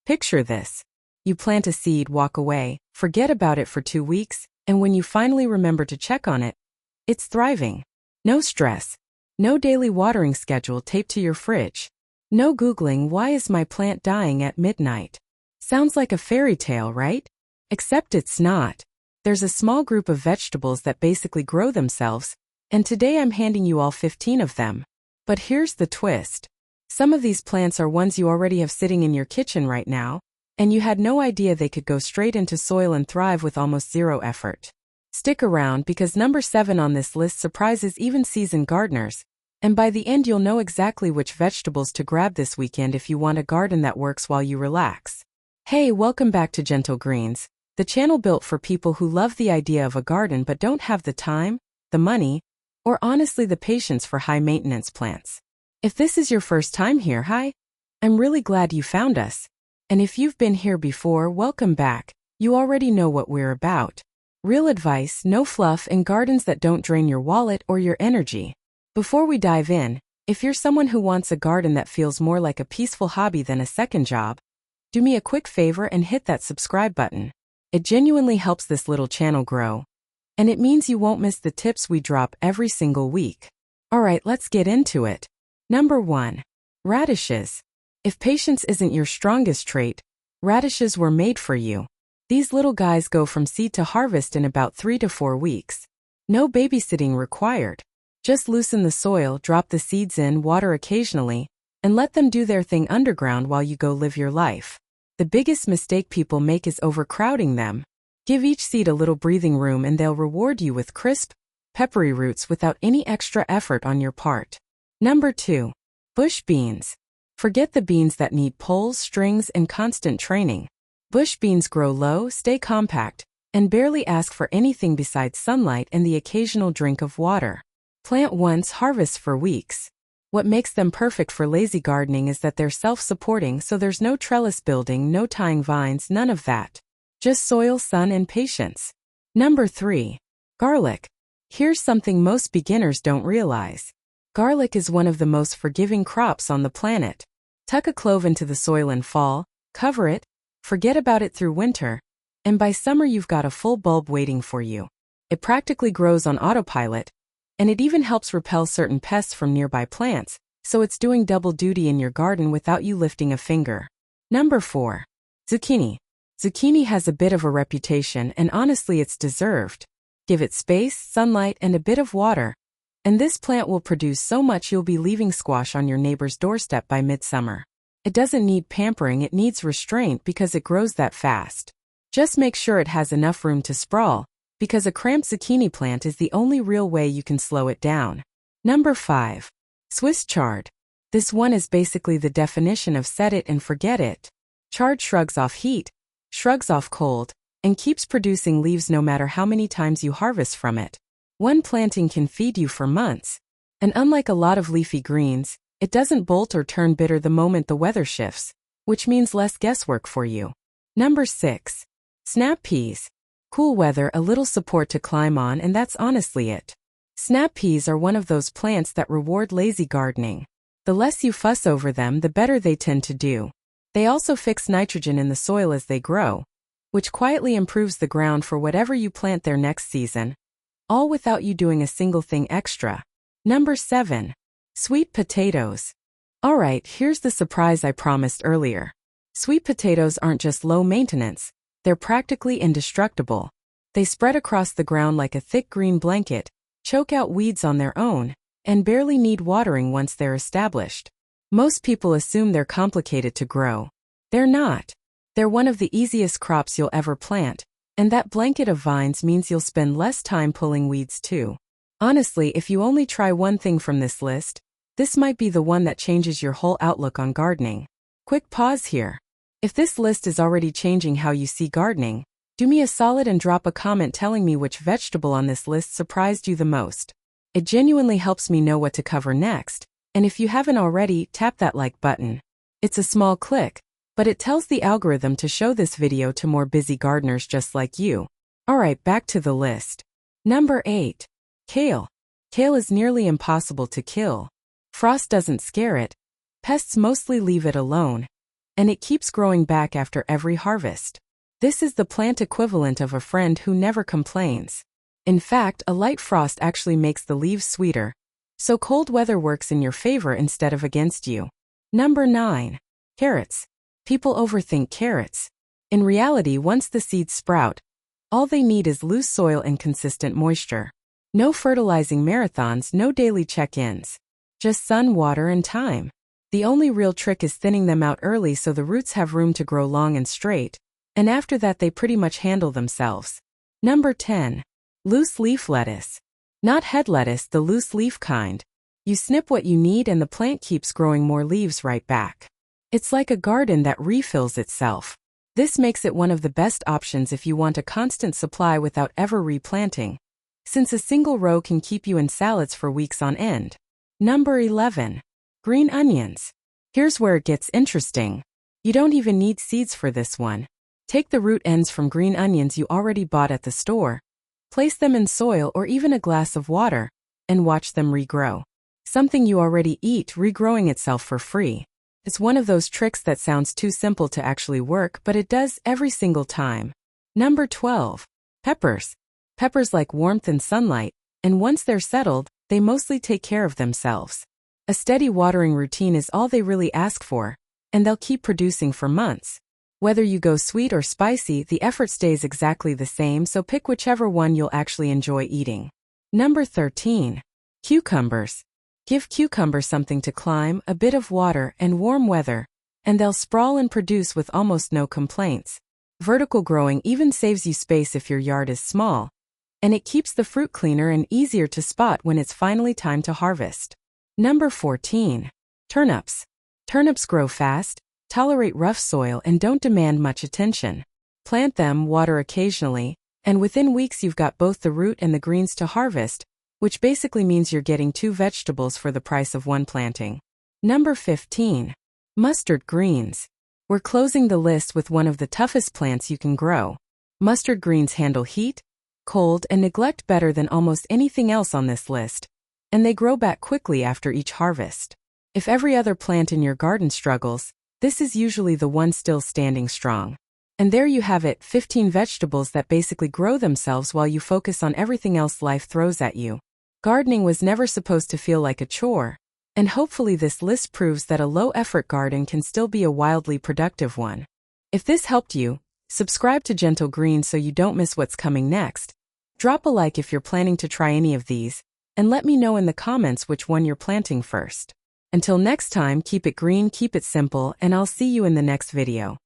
Picture this. You plant a seed, walk away, forget about it for 2 weeks, and when you finally remember to check on it, it's thriving. No stress. No daily watering schedule taped to your fridge. No Googling, "Why is my plant dying at midnight?" Sounds like a fairy tale, right? Except it's not. There's a small group of vegetables that basically grow themselves, and today I'm handing you all 15 of them. But here's the twist. Some of these plants are ones you already have sitting in your kitchen right now, and you had no idea they could go straight into soil and thrive with almost zero effort. Stick around because number 7 on this list surprises even seasoned gardeners, and by the end you'll know exactly which vegetables to grab this weekend if you want a garden that works while you relax. Hey, welcome back to Gentle Greens, the channel built for people who love the idea of a garden but don't have the time, the money, or honestly the patience for high-maintenance plants. If this is your first time here, hi, I'm really glad you found us. And if you've been here before, welcome back. You already know what we're about. Real advice, no fluff, and gardens that don't drain your wallet or your energy. Before we dive in, if you're someone who wants a garden that feels more like a peaceful hobby than a second job, do me a quick favor and hit that subscribe button. It genuinely helps this little channel grow. And it means you won't miss the tips we drop every single week. Alright, let's get into it. Number 1. Radishes. If patience isn't your strongest trait, radishes were made for you. These little guys go from seed to harvest in about 3 to 4 weeks. No babysitting required. Just loosen the soil, drop the seeds in, water occasionally, and let them do their thing underground while you go live your life. The biggest mistake people make is overcrowding them. Give each seed a little breathing room and they'll reward you with crisp, peppery roots without any extra effort on your part. Number 2. Bush beans. Forget the beans that need poles, strings, and constant training. Bush beans grow low, stay compact, and barely ask for anything besides sunlight and the occasional drink of water. Plant once, harvest for weeks. What makes them perfect for lazy gardening is that they're self-supporting, so there's no trellis building, no tying vines, none of that. Just soil, sun, and patience. Number 3. Garlic. Here's something most beginners don't realize. Garlic is one of the most forgiving crops on the planet. Tuck a clove into the soil in fall, cover it, forget about it through winter, and by summer you've got a full bulb waiting for you. It practically grows on autopilot, and it even helps repel certain pests from nearby plants, so it's doing double duty in your garden without you lifting a finger. Number 4. Zucchini. Zucchini has a bit of a reputation, and honestly it's deserved. Give it space, sunlight, and a bit of water, and this plant will produce so much you'll be leaving squash on your neighbor's doorstep by midsummer. It doesn't need pampering, it needs restraint because it grows that fast. Just make sure it has enough room to sprawl, because a cramped zucchini plant is the only real way you can slow it down. Number 5. Swiss chard. This one is basically the definition of set it and forget it. Chard shrugs off heat, shrugs off cold, and keeps producing leaves no matter how many times you harvest from it. One planting can feed you for months. And unlike a lot of leafy greens, it doesn't bolt or turn bitter the moment the weather shifts, which means less guesswork for you. Number 6. Snap peas. Cool weather, a little support to climb on, and that's honestly it. Snap peas are one of those plants that reward lazy gardening. The less you fuss over them, the better they tend to do. They also fix nitrogen in the soil as they grow, which quietly improves the ground for whatever you plant there next season, all without you doing a single thing extra. Number 7. Sweet potatoes. Alright, here's the surprise I promised earlier. Sweet potatoes aren't just low maintenance, they're practically indestructible. They spread across the ground like a thick green blanket, choke out weeds on their own, and barely need watering once they're established. Most people assume they're complicated to grow. They're not. They're one of the easiest crops you'll ever plant, and that blanket of vines means you'll spend less time pulling weeds too. Honestly, if you only try one thing from this list, this might be the one that changes your whole outlook on gardening. Quick pause here. If this list is already changing how you see gardening, do me a solid and drop a comment telling me which vegetable on this list surprised you the most. It genuinely helps me know what to cover next, and if you haven't already, tap that like button. It's a small click, but it tells the algorithm to show this video to more busy gardeners just like you. Alright, back to the list. Number 8. Kale. Kale is nearly impossible to kill. Frost doesn't scare it. Pests mostly leave it alone. and it keeps growing back after every harvest. This is the plant equivalent of a friend who never complains. In fact, a light frost actually makes the leaves sweeter, so cold weather works in your favor instead of against you. Number 9. Carrots. People overthink carrots. In reality, once the seeds sprout, all they need is loose soil and consistent moisture. No fertilizing marathons, no daily check-ins. Just sun, water, and time. The only real trick is thinning them out early so the roots have room to grow long and straight, and after that they pretty much handle themselves. Number 10. Loose leaf lettuce. Not head lettuce, the loose leaf kind. You snip what you need and the plant keeps growing more leaves right back. It's like a garden that refills itself. This makes it one of the best options if you want a constant supply without ever replanting, since a single row can keep you in salads for weeks on end. Number 11. Green onions. Here's where it gets interesting. You don't even need seeds for this one. Take the root ends from green onions you already bought at the store, place them in soil or even a glass of water, and watch them regrow. Something you already eat regrowing itself for free. It's one of those tricks that sounds too simple to actually work, but it does every single time. Number 12. Peppers. Peppers like warmth and sunlight, and once they're settled, they mostly take care of themselves. A steady watering routine is all they really ask for, and they'll keep producing for months. Whether you go sweet or spicy, the effort stays exactly the same, so pick whichever one you'll actually enjoy eating. Number 13. Cucumbers. Give cucumbers something to climb, a bit of water, and warm weather, and they'll sprawl and produce with almost no complaints. Vertical growing even saves you space if your yard is small, and it keeps the fruit cleaner and easier to spot when it's finally time to harvest. Number 14. Turnips. Turnips grow fast, tolerate rough soil, and don't demand much attention. Plant them, water occasionally, and within weeks you've got both the root and the greens to harvest, which basically means you're getting 2 vegetables for the price of 1 planting. Number 15. Mustard greens. We're closing the list with one of the toughest plants you can grow. Mustard greens handle heat, cold, and neglect better than almost anything else on this list, and they grow back quickly after each harvest. If every other plant in your garden struggles, this is usually the one still standing strong. And there you have it, 15 vegetables that basically grow themselves while you focus on everything else life throws at you. Gardening was never supposed to feel like a chore, and hopefully this list proves that a low-effort garden can still be a wildly productive one. If this helped you, subscribe to Gentle Green so you don't miss what's coming next. Drop a like if you're planning to try any of these, and let me know in the comments which one you're planting first. Until next time, keep it green, keep it simple, and I'll see you in the next video.